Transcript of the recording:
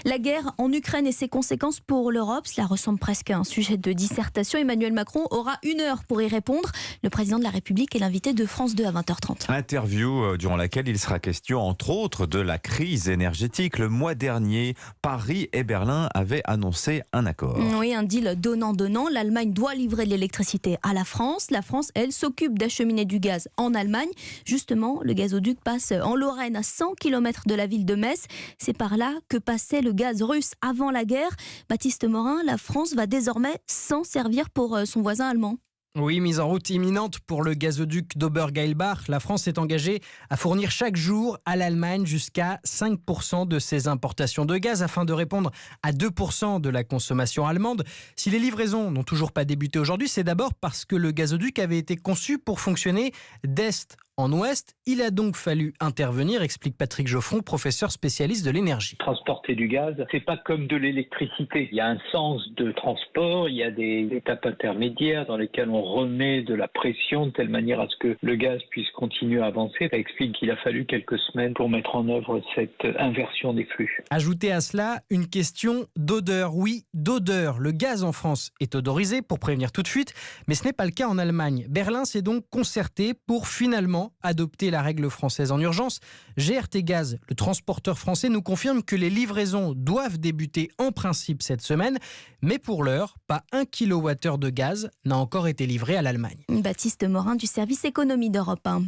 La guerre en Ukraine et ses conséquences pour l'Europe, cela ressemble presque à un sujet de dissertation. Emmanuel Macron aura 1 heure pour y répondre. Le président de la République est l'invité de France 2 à 20h30. Interview durant laquelle il sera question entre autres de la crise énergétique. Le mois dernier, Paris et Berlin avaient annoncé un accord. Oui, un deal donnant-donnant. L'Allemagne doit livrer de l'électricité à la France. La France, elle, s'occupe d'acheminer du gaz en Allemagne. Justement, le gazoduc passe en Lorraine, à 100 km de la ville de Metz. C'est par là que passait le gaz russe avant la guerre. Baptiste Morin, la France va désormais s'en servir pour son voisin allemand. Oui, mise en route imminente pour le gazoduc d'Obergeilbach. La France est engagée à fournir chaque jour à l'Allemagne jusqu'à 5% de ses importations de gaz afin de répondre à 2% de la consommation allemande. Si les livraisons n'ont toujours pas débuté aujourd'hui, c'est d'abord parce que le gazoduc avait été conçu pour fonctionner d'est en ouest. Il a donc fallu intervenir, explique Patrick Geoffron, professeur spécialiste de l'énergie. Transporter du gaz, c'est pas comme de l'électricité. Il y a un sens de transport, il y a des étapes intermédiaires dans lesquelles on remet de la pression de telle manière à ce que le gaz puisse continuer à avancer. Ça explique qu'il a fallu quelques semaines pour mettre en œuvre cette inversion des flux. Ajoutez à cela une question d'odeur. Oui, d'odeur. Le gaz en France est odorisé pour prévenir tout de suite, mais ce n'est pas le cas en Allemagne. Berlin s'est donc concerté pour finalement adopter la règle française en urgence. GRT Gaz, le transporteur français, nous confirme que les livraisons doivent débuter en principe cette semaine, mais pour l'heure, pas 1 kWh de gaz n'a encore été livré à l'Allemagne. Baptiste Morin du service économie d'Europe 1.